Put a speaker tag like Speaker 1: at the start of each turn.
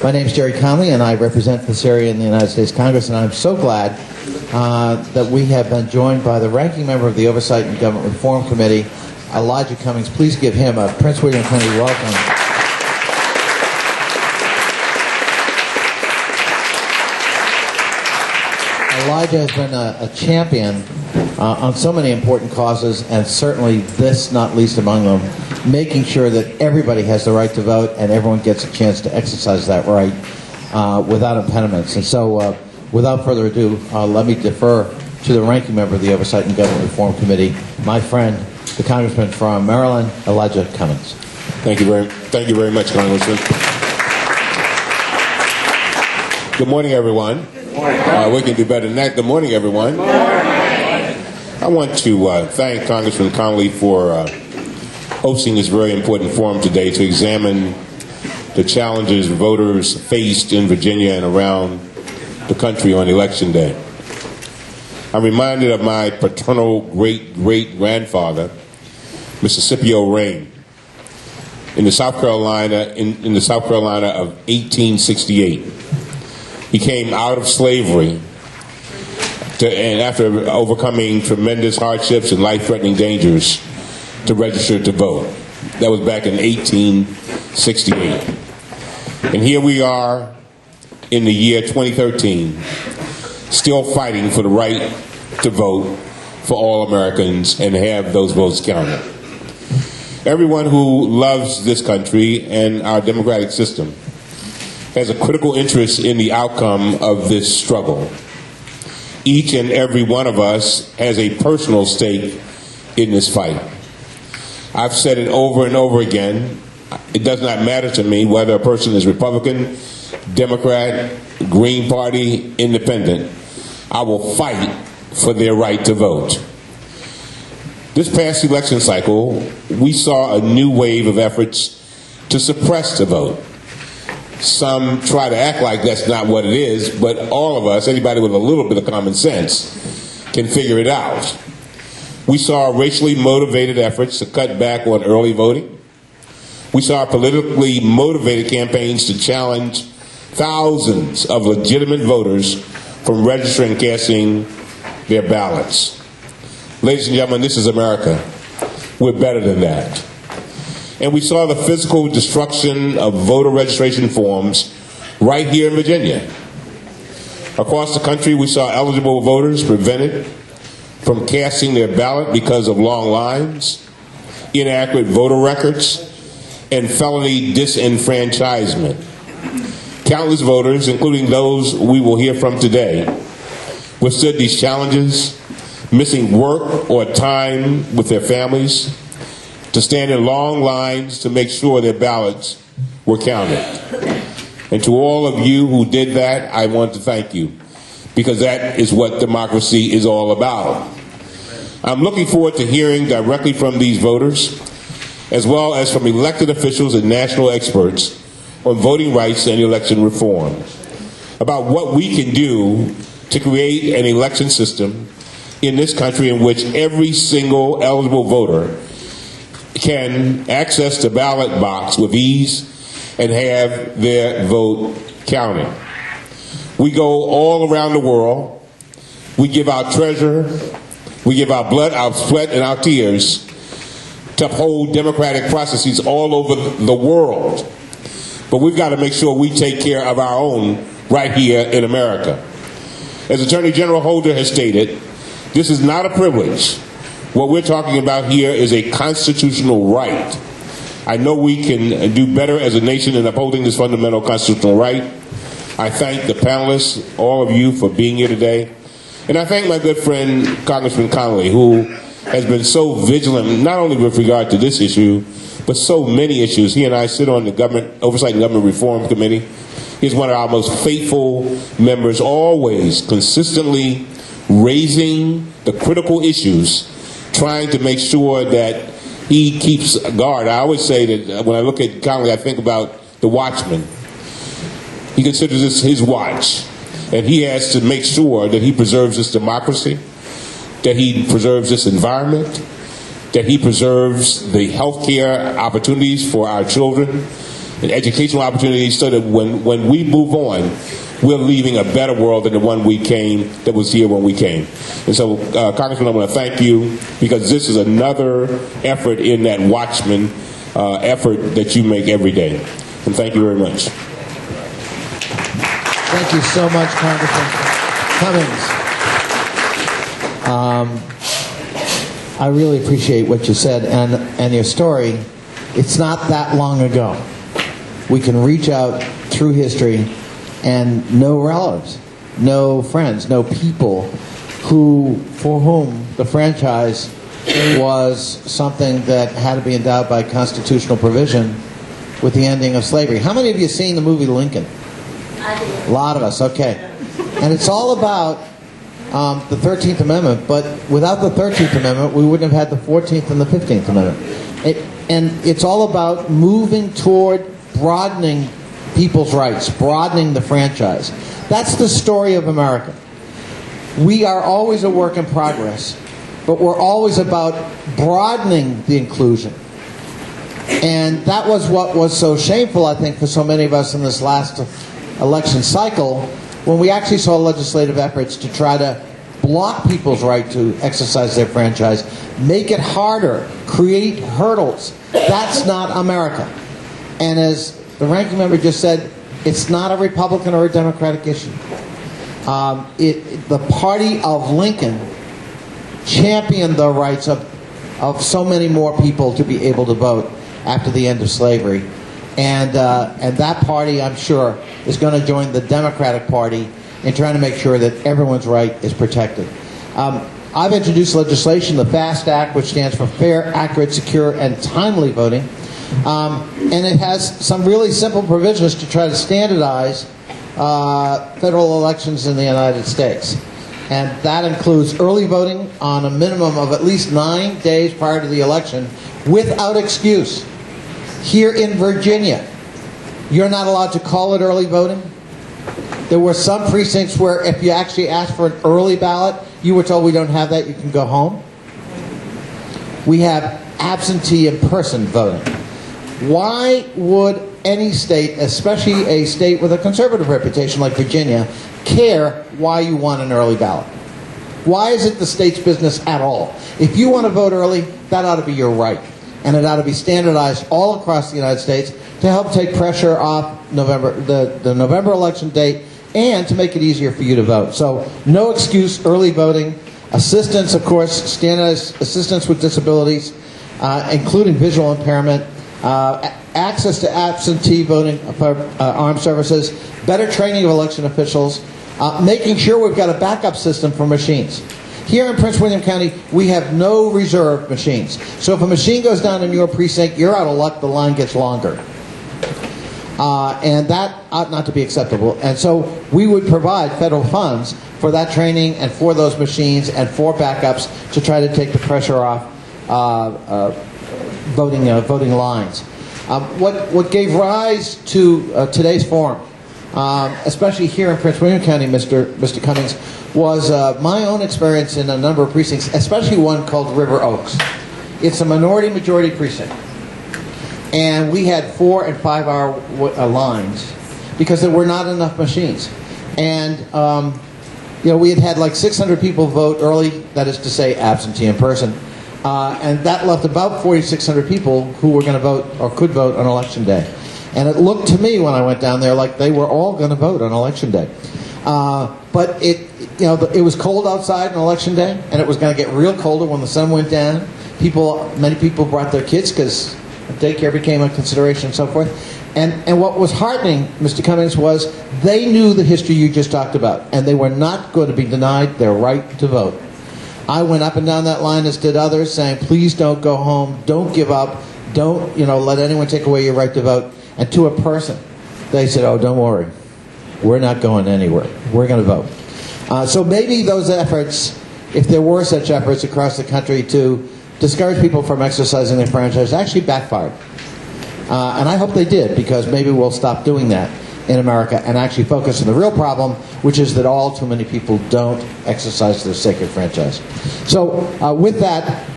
Speaker 1: My name is Jerry Connolly, and I represent this area in the United States Congress, and I'm so glad that we have been joined by the ranking member of the Oversight and Government Reform Committee, Elijah Cummings. Please give him a Prince William County welcome. Elijah has been a champion on so many important causes, and certainly this not least among them, making sure that everybody has the right to vote and everyone gets a chance to exercise that right without impediments. And so, without further ado, let me defer to the ranking member of the Oversight and Government Reform Committee, my friend, the Congressman from Maryland, Elijah Cummings.
Speaker 2: Thank you very much, Congressman. Good morning, everyone. We can do better than that. Good morning, everyone. Good morning. I want to thank Congressman Connolly for hosting this very important forum today to examine the challenges voters faced in Virginia and around the country on Election Day. I'm reminded of my paternal great-great-grandfather, Mississippi Rain, in the South Carolina in the South Carolina of 1868. He came out of slavery and after overcoming tremendous hardships and life-threatening dangers to register to vote. That was back in 1868. And here we are in the year 2013, still fighting for the right to vote for all Americans and have those votes counted. Everyone who loves this country and our democratic system has a critical interest in the outcome of this struggle. Each and every one of us has a personal stake in this fight. I've said it over and over again. It does not matter to me whether a person is Republican, Democrat, Green Party, Independent. I will fight for their right to vote. This past election cycle, we saw a new wave of efforts to suppress the vote. Some try to act like that's not what it is, but all of us, anybody with a little bit of common sense, can figure it out. We saw racially motivated efforts to cut back on early voting. We saw politically motivated campaigns to challenge thousands of legitimate voters from registering and casting their ballots. Ladies and gentlemen, this is America. We're better than that. And we saw the physical destruction of voter registration forms right here in Virginia. Across the country, we saw eligible voters prevented from casting their ballot because of long lines, inaccurate voter records, and felony disenfranchisement. Countless voters, including those we will hear from today, withstood these challenges, missing work or time with their families, to stand in long lines to make sure their ballots were counted. And to all of you who did that, I want to thank you, because that is what democracy is all about. I'm looking forward to hearing directly from these voters, as well as from elected officials and national experts on voting rights and election reform, about what we can do to create an election system in this country in which every single eligible voter can access the ballot box with ease and have their vote counted. We go all around the world. We give our treasure, we give our blood, our sweat, and our tears to uphold democratic processes all over the world. But we've got to make sure we take care of our own right here in America. As Attorney General Holder has stated, this is not a privilege. What we're talking about here is a constitutional right. I know we can do better as a nation in upholding this fundamental constitutional right. I thank the panelists, all of you, for being here today. And I thank my good friend, Congressman Connolly, who has been so vigilant, not only with regard to this issue, but so many issues. He and I sit on the Oversight and Government Reform Committee. He's one of our most faithful members, always consistently raising the critical issues, trying to make sure that he keeps guard. I always say that when I look at Connolly, I think about the watchman. He considers this his watch, and he has to make sure that he preserves this democracy, that he preserves this environment, that he preserves the health care opportunities for our children, and educational opportunities so that when we move on, we're leaving a better world than the one that was here when we came. And so, Congressman, I want to thank you because this is another effort in that Watchman effort that you make every day. And thank you very much.
Speaker 1: Thank you so much, Congressman Cummings. I really appreciate what you said and your story. It's not that long ago. We can reach out through history and no relatives, no friends, no people for whom the franchise was something that had to be endowed by constitutional provision with the ending of slavery. How many of you have seen the movie Lincoln? A lot of us, okay. And it's all about the 13th Amendment, but without the 13th Amendment, we wouldn't have had the 14th and the 15th Amendment. And it's all about moving toward broadening people's rights, broadening the franchise. That's the story of America. We are always a work in progress, but we're always about broadening the inclusion. And that was what was so shameful, I think, for so many of us in this last election cycle, when we actually saw legislative efforts to try to block people's right to exercise their franchise, make it harder, create hurdles. That's not America. And as the ranking member just said, it's not a Republican or a Democratic issue. The party of Lincoln championed the rights of so many more people to be able to vote after the end of slavery. And that party, I'm sure, is going to join the Democratic Party in trying to make sure that everyone's right is protected. I've introduced legislation, the FAST Act, which stands for Fair, Accurate, Secure, and Timely Voting. And it has some really simple provisions to try to standardize federal elections in the United States. And that includes early voting on a minimum of at least 9 days prior to the election without excuse. Here in Virginia, you're not allowed to call it early voting. There were some precincts where if you actually asked for an early ballot, you were told we don't have that, you can go home. We have absentee in-person voting. Why would any state, especially a state with a conservative reputation like Virginia, care why you want an early ballot? Why is it the state's business at all? If you want to vote early, that ought to be your right. And it ought to be standardized all across the United States to help take pressure off the November election date and to make it easier for you to vote. So no excuse, early voting, assistance, of course, standardized assistance with disabilities, including visual impairment, access to absentee voting for armed services, better training of election officials, making sure we've got a backup system for machines. Here in Prince William County, we have no reserve machines. So if a machine goes down in your precinct, you're out of luck, the line gets longer. And that ought not to be acceptable. And so we would provide federal funds for that training and for those machines and for backups to try to take the pressure off voting lines. What gave rise to today's forum, especially here in Prince William County, Mr. Cummings, was my own experience in a number of precincts, especially one called River Oaks. It's a minority-majority precinct. And we had 4 and 5 hour lines because there were not enough machines. And we had like 600 people vote early, that is to say absentee in person. And that left about 4,600 people who were going to vote or could vote on election day. And it looked to me when I went down there like they were all going to vote on election day. But it was cold outside on election day, and it was going to get real colder when the sun went down. Many people brought their kids because daycare became a consideration and so forth. And what was heartening, Mr. Cummings, was they knew the history you just talked about, and they were not going to be denied their right to vote. I went up and down that line, as did others, saying, please don't go home, don't give up, don't let anyone take away your right to vote. And to a person, they said, oh, don't worry, we're not going anywhere, we're going to vote. So maybe those efforts, if there were such efforts across the country to discourage people from exercising their franchise, actually backfired. And I hope they did, because maybe we'll stop doing that in America and actually focus on the real problem, which is that all too many people don't exercise their sacred franchise. So with that,